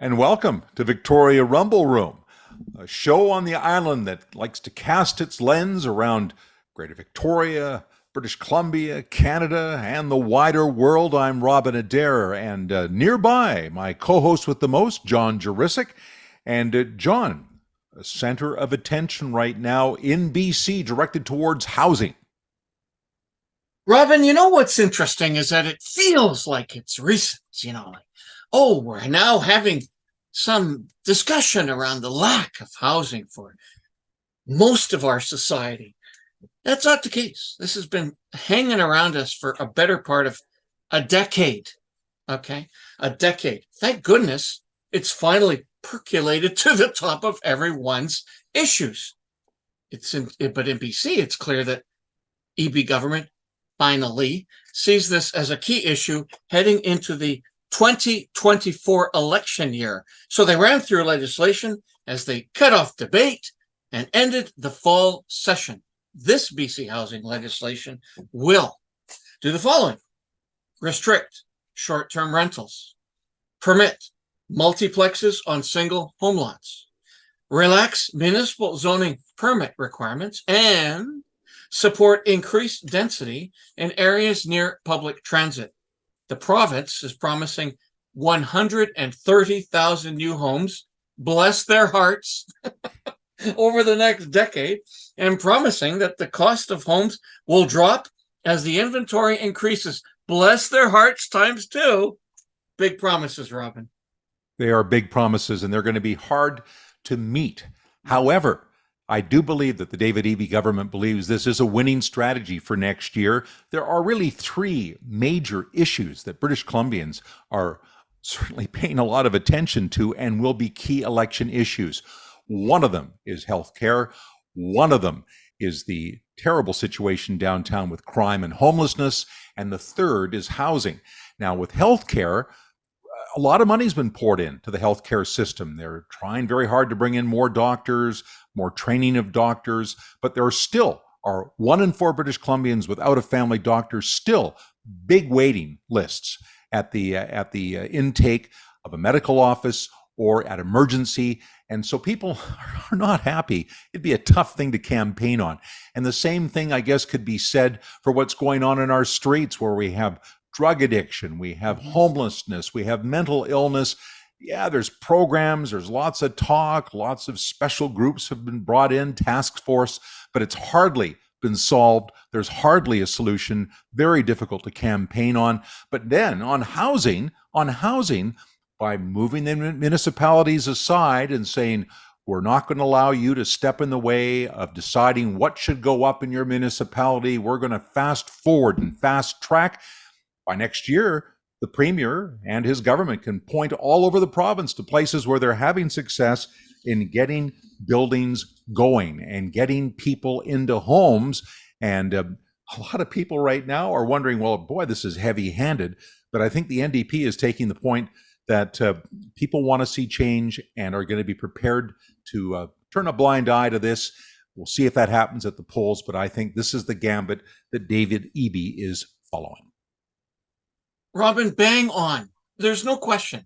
And welcome to Victoria Rumble Room, a show on the island that likes to cast its lens around Greater Victoria, British Columbia, Canada, and the wider world. I'm Robin Adair, and nearby, my co-host with the most, John Jurisic. And John, a center of attention right now in BC, directed towards housing. Robin, you know what's interesting is that it feels like it's recent, we're now having some discussion around the lack of housing for most of our society. That's not the case. This has been hanging around us for a better part of a decade. Okay, a decade. Thank goodness it's finally percolated to the top of everyone's issues. But in BC, it's clear that Eby government finally sees this as a key issue heading into the 2024 election year. So they ran through legislation as they cut off debate and ended the fall session. This BC housing legislation will do the following: restrict short-term rentals, permit multiplexes on single home lots, relax municipal zoning permit requirements, and support increased density in areas near public transit. The province is promising 130,000 new homes, bless their hearts, over the next decade, and promising that the cost of homes will drop as the inventory increases. Bless their hearts times two. Big promises, Robin. They are big promises, and they're going to be hard to meet. However, I do believe that the David Eby government believes this is a winning strategy for next year. There are really three major issues that British Columbians are certainly paying a lot of attention to and will be key election issues. One of them is healthcare. One of them is the terrible situation downtown with crime and homelessness. And the third is housing. Now, with healthcare, a lot of money's been poured into the healthcare system. They're trying very hard to bring in more doctors, more training of doctors, but there still are 1 in 4 British Columbians without a family doctor, still big waiting lists at the intake of a medical office or at emergency. And so people are not happy. It'd be a tough thing to campaign on. And the same thing, I guess, could be said for what's going on in our streets, where we have drug addiction, we have homelessness, we have mental illness. Yeah, there's programs, there's lots of talk, lots of special groups have been brought in, task force, but it's hardly been solved. There's hardly a solution, very difficult to campaign on. But then on housing, by moving the municipalities aside and saying, we're not going to allow you to step in the way of deciding what should go up in your municipality. We're going to fast forward and fast track. By next year, the Premier and his government can point all over the province to places where they're having success in getting buildings going and getting people into homes. And a lot of people right now are wondering, well, boy, this is heavy-handed. But I think the NDP is taking the point that people want to see change and are going to be prepared to turn a blind eye to this. We'll see if that happens at the polls, but I think this is the gambit that David Eby is following. Robin, bang on. There's no question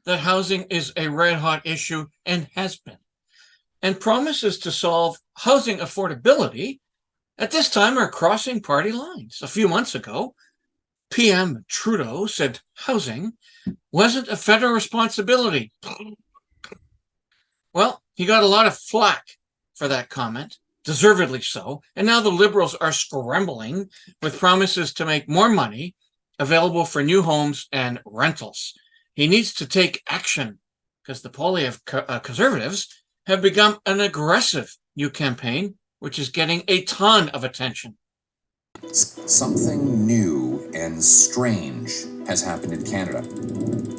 that housing is a red-hot issue and has been. And promises to solve housing affordability at this time are crossing party lines. A few months ago, PM Trudeau said housing wasn't a federal responsibility. Well, he got a lot of flack for that comment, deservedly so. And now the Liberals are scrambling with promises to make more money available for new homes and rentals. He needs to take action because the party of Conservatives have begun an aggressive new campaign, which is getting a ton of attention. Something new and strange has happened in Canada.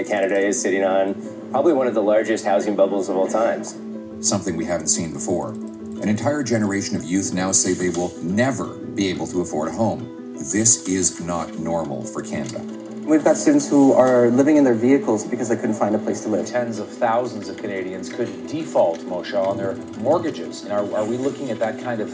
Canada is sitting on probably one of the largest housing bubbles of all times. Something we haven't seen before. An entire generation of youth now say they will never be able to afford a home. This is not normal for Canada. We've got students who are living in their vehicles because they couldn't find a place to live. Tens of thousands of Canadians could default, Moshe, on their mortgages. And are we looking at that kind of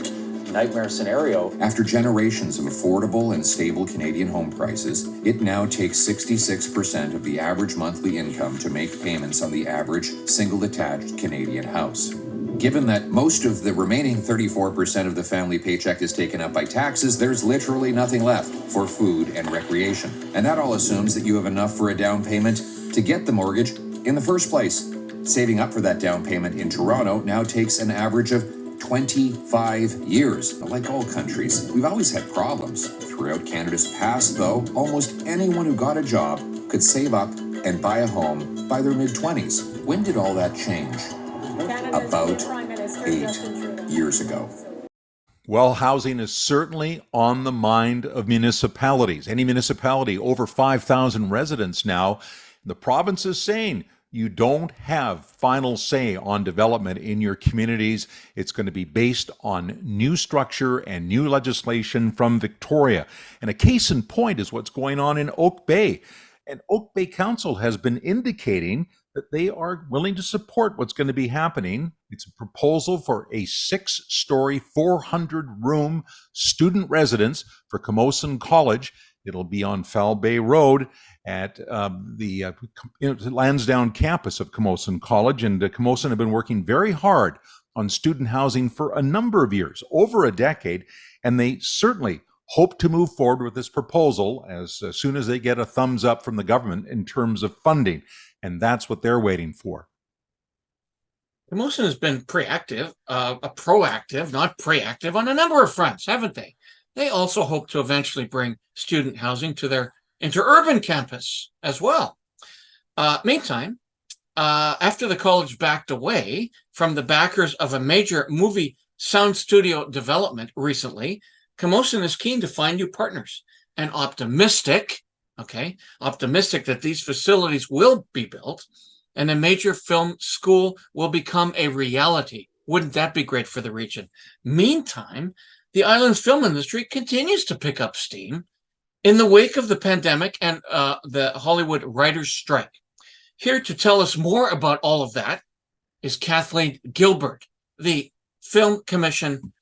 nightmare scenario. After generations of affordable and stable Canadian home prices, it now takes 66% of the average monthly income to make payments on the average single-detached Canadian house. Given that most of the remaining 34% of the family paycheck is taken up by taxes, there's literally nothing left for food and recreation. And that all assumes that you have enough for a down payment to get the mortgage in the first place. Saving up for that down payment in Toronto now takes an average of 25 years. Like all countries, we've always had problems. Throughout Canada's past, though, almost anyone who got a job could save up and buy a home by their mid-20s. When did all that change? About 8 years ago. Well, housing is certainly on the mind of municipalities. Any municipality over 5,000 residents now, the province is saying you don't have final say on development in your communities. It's going to be based on new structure and new legislation from Victoria. And a case in point is what's going on in Oak Bay. And Oak Bay Council has been indicating that they are willing to support what's going to be happening. It's a proposal for a 6-story, 400-room student residence for Camosun College. It'll be on Foul Bay Road at the Lansdowne campus of Camosun College. And Camosun have been working very hard on student housing for a number of years, over a decade, and they certainly hope to move forward with this proposal as soon as they get a thumbs up from the government in terms of funding. And that's what they're waiting for. Camosun has been proactive, not preactive on a number of fronts, haven't they? They also hope to eventually bring student housing to their interurban campus as well. Meantime, after the college backed away from the backers of a major movie sound studio development recently, Camosun is keen to find new partners and optimistic that these facilities will be built and a major film school will become a reality. Wouldn't that be great for the region? Meantime, the island's film industry continues to pick up steam in the wake of the pandemic and the Hollywood writers' strike. Here to tell us more about all of that is Kathleen Gilbert, the Film Commission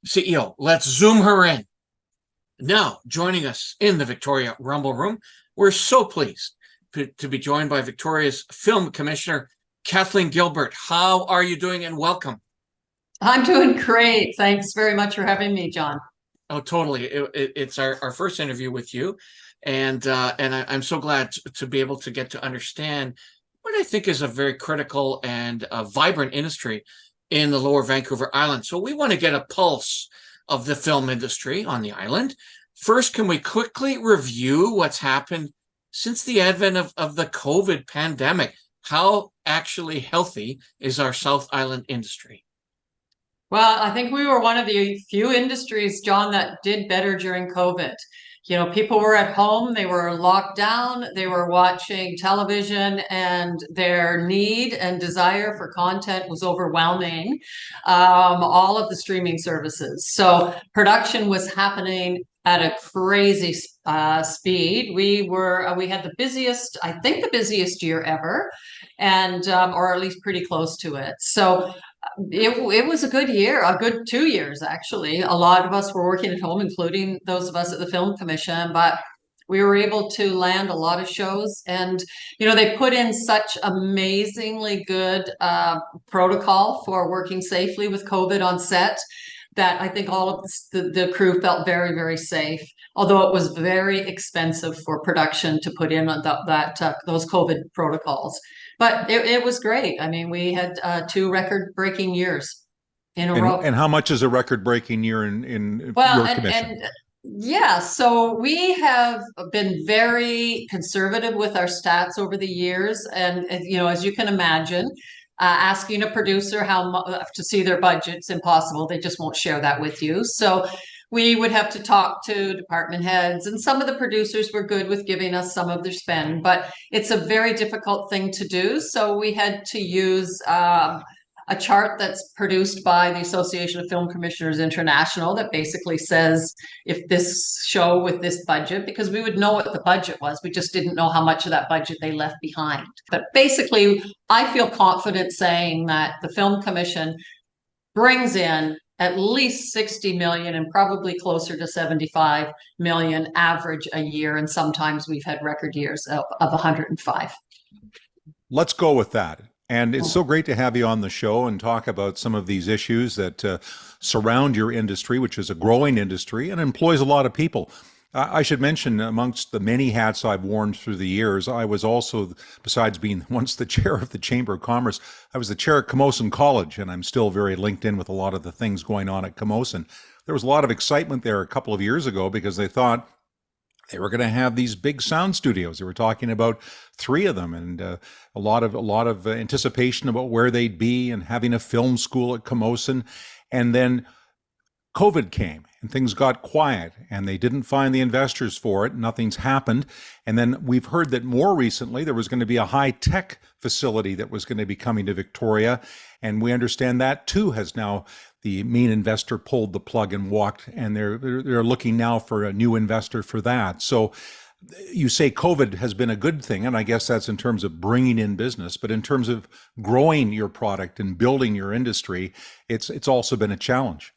CEO. Let's zoom her in. Now, joining us in the Victoria Rumble Room, we're so pleased to be joined by Victoria's Film Commissioner, Kathleen Gilbert. How are you doing, and welcome? I'm doing great. Thanks very much for having me, John. Oh, totally. It's our first interview with you, and I'm so glad to be able to get to understand what I think is a very critical and vibrant industry in the Lower Vancouver Island. So we want to get a pulse of the film industry on the island. First, can we quickly review what's happened since the advent of the COVID pandemic? How actually healthy is our South Island industry? Well, I think we were one of the few industries, John, that did better during COVID. You know, people were at home, they were locked down, they were watching television, and their need and desire for content was overwhelming all of the streaming services. So production was happening at a crazy speed. We had the busiest, I think the busiest year ever, and or at least pretty close to it. So it was a good year, a good 2 years, actually. A lot of us were working at home, including those of us at the Film Commission, but we were able to land a lot of shows. And, you know, they put in such amazingly good protocol for working safely with COVID on set that I think all of the crew felt very, very safe, although it was very expensive for production to put in those COVID protocols. But it was great. I mean, we had 2 record-breaking years in a row. And how much is a record-breaking year in your commission? Yeah, so we have been very conservative with our stats over the years. And you know, as you can imagine, asking a producer to see their budget's impossible. They just won't share that with you. So we would have to talk to department heads, and some of the producers were good with giving us some of their spend, but it's a very difficult thing to do. So we had to use a chart that's produced by the Association of Film Commissioners International that basically says if this show with this budget, because we would know what the budget was, we just didn't know how much of that budget they left behind. But basically, I feel confident saying that the Film Commission brings in at least 60 million and probably closer to 75 million average a year. And sometimes we've had record years of 105. Let's go with that. And it's so great to have you on the show and talk about some of these issues that surround your industry, which is a growing industry and employs a lot of people. I should mention, amongst the many hats I've worn through the years, I was also, besides being once the chair of the Chamber of Commerce, I was the chair at Camosun College, and I'm still very linked in with a lot of the things going on at Camosun. There was a lot of excitement there a couple of years ago because they thought they were going to have these big sound studios. They were talking about 3 of them, and a lot of anticipation about where they'd be, and having a film school at Camosun. And then COVID came and things got quiet and they didn't find the investors for it. Nothing's happened. And then we've heard that more recently there was going to be a high-tech facility that was going to be coming to Victoria. And we understand that too has now, the main investor pulled the plug and walked, and they're looking now for a new investor for that. So you say COVID has been a good thing, and I guess that's in terms of bringing in business, but in terms of growing your product and building your industry, it's also been a challenge.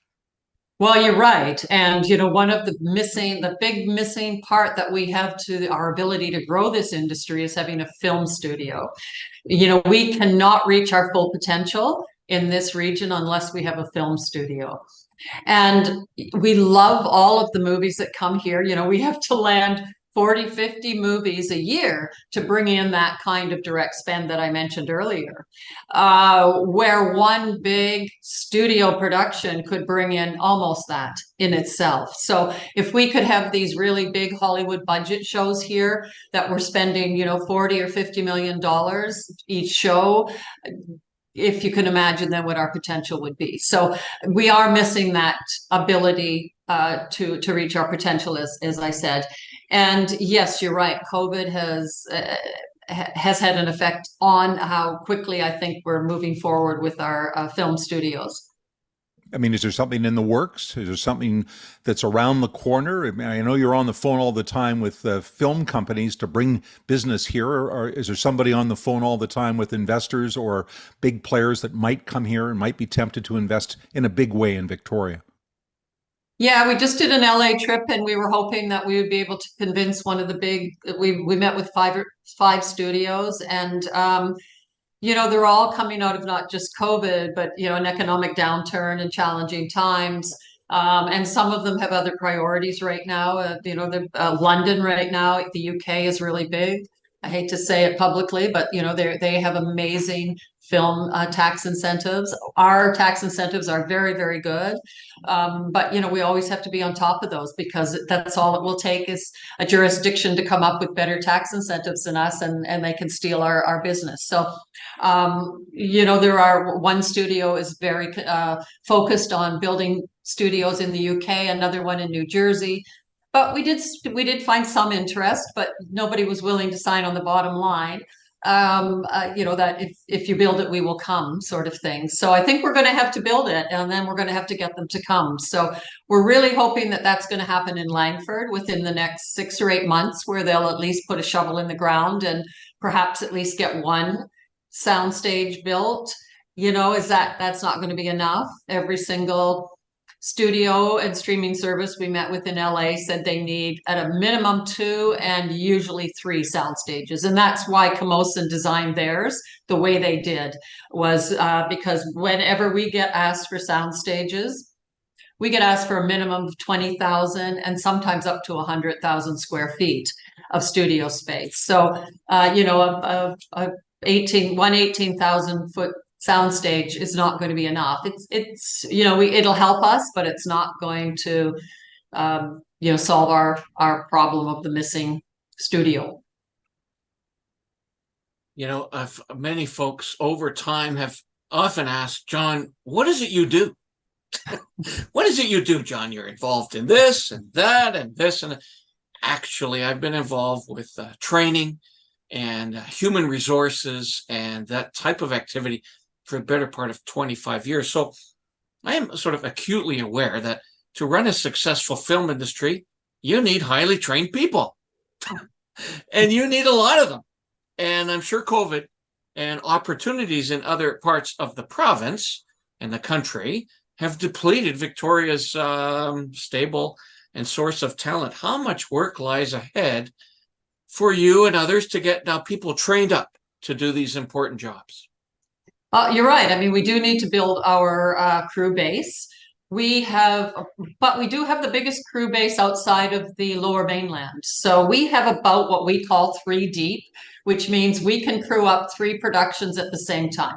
Well, you're right. And, one of the big missing part that we have to our ability to grow this industry is having a film studio. We cannot reach our full potential in this region unless we have a film studio. And we love all of the movies that come here. We have to land 40, 50 movies a year to bring in that kind of direct spend that I mentioned earlier, where one big studio production could bring in almost that in itself. So if we could have these really big Hollywood budget shows here that we're spending, 40 or $50 million each show, if you can imagine then what our potential would be. So we are missing that ability to reach our potential, as I said. And yes, you're right. COVID has had an effect on how quickly I think we're moving forward with our film studios. I mean, is there something in the works? Is there something that's around the corner? I mean, I know you're on the phone all the time with film companies to bring business here. Or is there somebody on the phone all the time with investors or big players that might come here and might be tempted to invest in a big way in Victoria? Yeah, we just did an LA trip, and we were hoping that we would be able to convince one of the big. We met with five studios, and they're all coming out of not just COVID, but an economic downturn and challenging times. And some of them have other priorities right now. London right now, the UK is really big. I hate to say it publicly, but they have amazing film tax incentives. Our tax incentives are very, very good. But we always have to be on top of those, because that's all it will take is a jurisdiction to come up with better tax incentives than us, and they can steal our business. So one studio is very focused on building studios in the UK, another one in New Jersey. But we did find some interest, but nobody was willing to sign on the bottom line. That if you build it, we will come, sort of thing. So I think we're going to have to build it, and then we're going to have to get them to come. So we're really hoping that that's going to happen in Langford within the next 6 or 8 months, where they'll at least put a shovel in the ground and perhaps at least get one soundstage built. That's not going to be enough. Every single studio and streaming service we met with in LA said they need at a minimum 2 and usually 3 sound stages. And that's why Camosun designed theirs the way they did, was because whenever we get asked for sound stages, we get asked for a minimum of 20,000 and sometimes up to 100,000 square feet of studio space. So, a 18,000 foot soundstage is not going to be enough. It'll help us, but it's not going to solve our problem of the missing studio. Many folks over time have often asked, John, what is it you do? What is it you do, John? You're involved in this and that and this. And actually, I've been involved with training and human resources and that type of activity for the better part of 25 years. So I am sort of acutely aware that to run a successful film industry, you need highly trained people. And you need a lot of them. And I'm sure COVID and opportunities in other parts of the province and the country have depleted Victoria's stable and source of talent. How much work lies ahead for you and others to get now people trained up to do these important jobs? You're right. I mean, we do need to build our crew base. But we do have the biggest crew base outside of the Lower Mainland. So we have about what we call 3 deep, which means we can crew up 3 productions at the same time.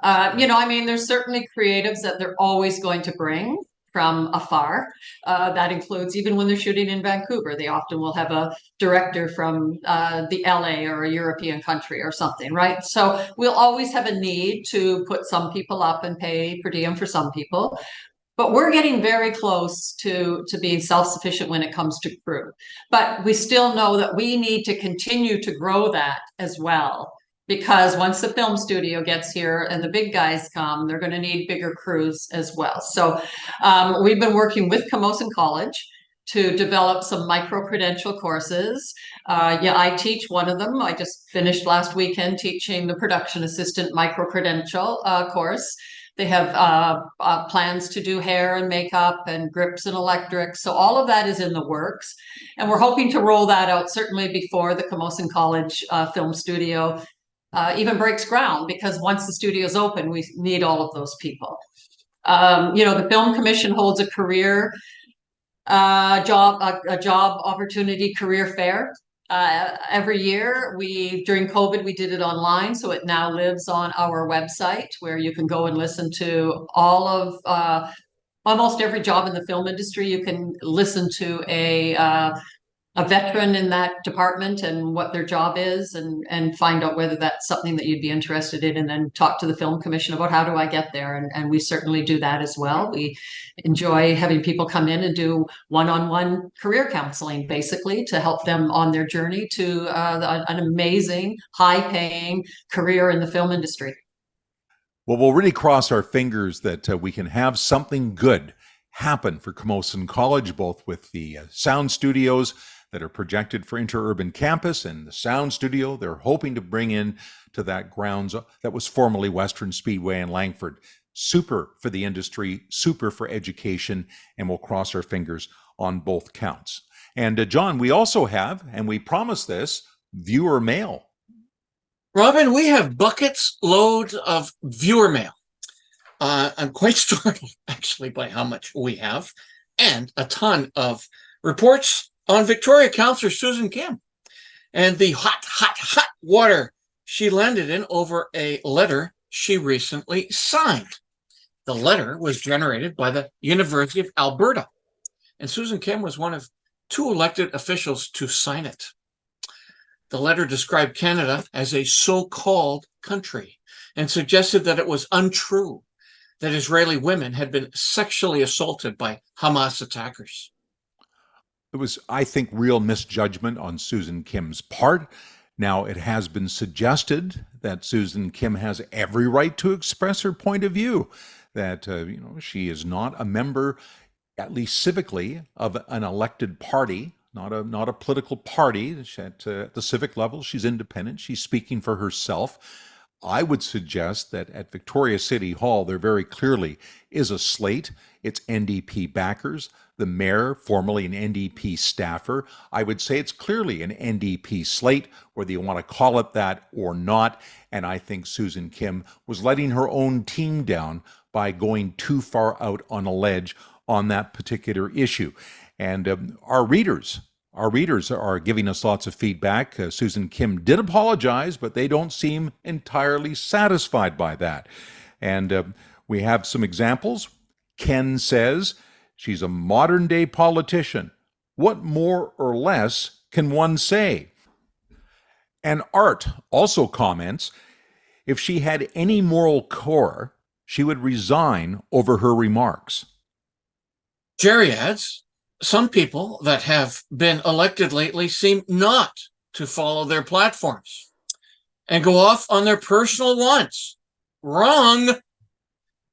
I mean, there's certainly creatives that they're always going to bring from afar. That includes even when they're shooting in Vancouver, they often will have a director from the LA or a European country or something, right? So we'll always have a need to put some people up and pay per diem for some people. But we're getting very close to being self-sufficient when it comes to crew. But we still know that we need to continue to grow that as well. Because once the film studio gets here and the big guys come, they're going to need bigger crews as well. So we've been working with Camosun College to develop some micro-credential courses. I teach one of them. I just finished last weekend teaching the production assistant micro-credential course. They have plans to do hair and makeup and grips and electrics. So all of that is in the works. And we're hoping to roll that out certainly before the Camosun College film studio even breaks ground, because once the studio's open, we need all of those people. The Film Commission holds a career job opportunity career fair every year. During COVID, we did it online, so it now lives on our website, where you can go and listen to all of almost every job in the film industry. You can listen to a veteran in that department and what their job is, and find out whether that's something that you'd be interested in, and then talk to the Film Commission about how do I get there. And we certainly do that as well. We enjoy having people come in and do one-on-one career counseling, basically, to help them on their journey to an amazing, high-paying career in the film industry. Well, we'll really cross our fingers that we can have something good happen for Camosun College, both with the sound studios that are projected for Interurban Campus and the sound studio they're hoping to bring in to that grounds that was formerly Western Speedway in Langford. Super for the industry, super for education, and we'll cross our fingers on both counts. And John, we also have, and we promise this, viewer mail. Robin, we have buckets loads of viewer mail. I'm quite startled, actually, by how much we have, and a ton of reports on Victoria Councillor Susan Kim and the hot water she landed in over a letter she recently signed. The letter was generated by the University of Alberta, and Susan Kim was one of 2 elected officials to sign it. The letter described Canada as a so-called country and suggested that it was untrue that Israeli women had been sexually assaulted by Hamas attackers. It was, I think, real misjudgment on Susan Kim's part. Now, it has been suggested that Susan Kim has every right to express her point of view, that she is not a member, at least civically, of an elected party, not a political party. At the civic level, she's independent. She's speaking for herself. I would suggest that at Victoria City Hall, there very clearly is a slate. It's NDP backers. The mayor, formerly an NDP staffer. I would say it's clearly an NDP slate, whether you want to call it that or not. And I think Susan Kim was letting her own team down by going too far out on a ledge on that particular issue. And our readers are giving us lots of feedback. Susan Kim did apologize, but they don't seem entirely satisfied by that. And we have some examples. Ken says, she's a modern-day politician. What more or less can one say? And Art also comments, if she had any moral core, she would resign over her remarks. Jerry adds, some people that have been elected lately seem not to follow their platforms and go off on their personal wants. Wrong.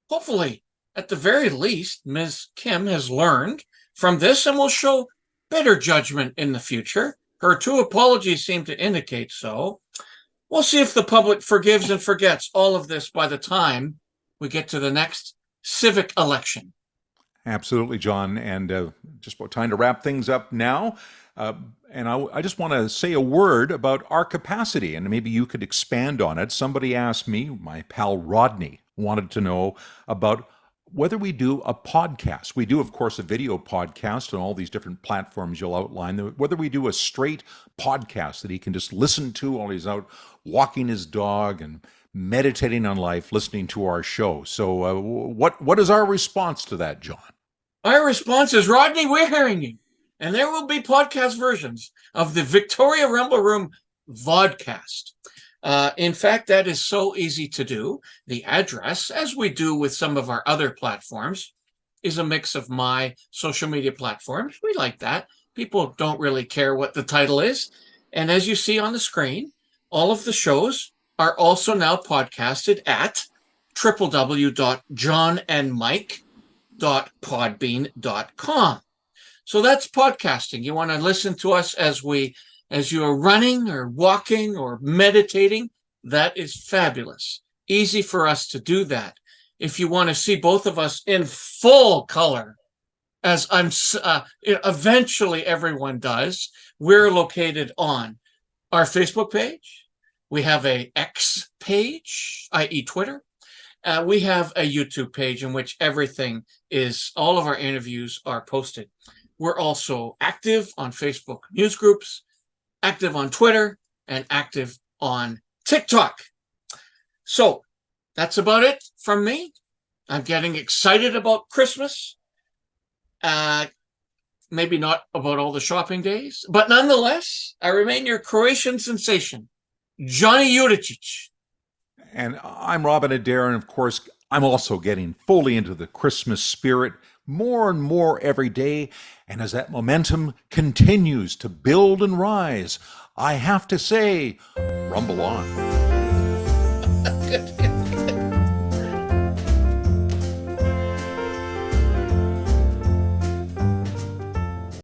Hopefully, at the very least, Ms. Kim has learned from this and will show better judgment in the future. Her 2 apologies seem to indicate so. We'll see if the public forgives and forgets all of this by the time we get to the next civic election. Absolutely, John. And just about time to wrap things up now. And I just want to say a word about our capacity, and maybe you could expand on it. Somebody asked me, my pal Rodney wanted to know about whether we do a podcast. We do, of course, a video podcast on all these different platforms you'll outline. Whether we do a straight podcast that he can just listen to while he's out walking his dog and meditating on life, listening to our show. So what is our response to that, John? Our response is, Rodney, we're hearing you. And there will be podcast versions of the Victoria Rumble Room vodcast. In fact, that is so easy to do. The address, as we do with some of our other platforms, is a mix of my social media platforms. We like that. People don't really care what the title is. And as you see on the screen, all of the shows are also now podcasted at www.johnandmike.podbean.com. So that's podcasting. You want to listen to us as you are running or walking or meditating. That is fabulous. Easy for us to do that. If you want to see both of us in full color, as eventually everyone does, we're located on our Facebook page. We have a X page, i.e. Twitter. We have a YouTube page in which all of our interviews are posted. We're also active on Facebook news groups, active on Twitter, and active on TikTok. So that's about it from me. I'm getting excited about Christmas. Maybe not about all the shopping days, but nonetheless, I remain your Croatian sensation, Johnny Juricic. And I'm Robin Adair, and of course, I'm also getting fully into the Christmas spirit more and more every day. And as that momentum continues to build and rise, I have to say, rumble on. Good.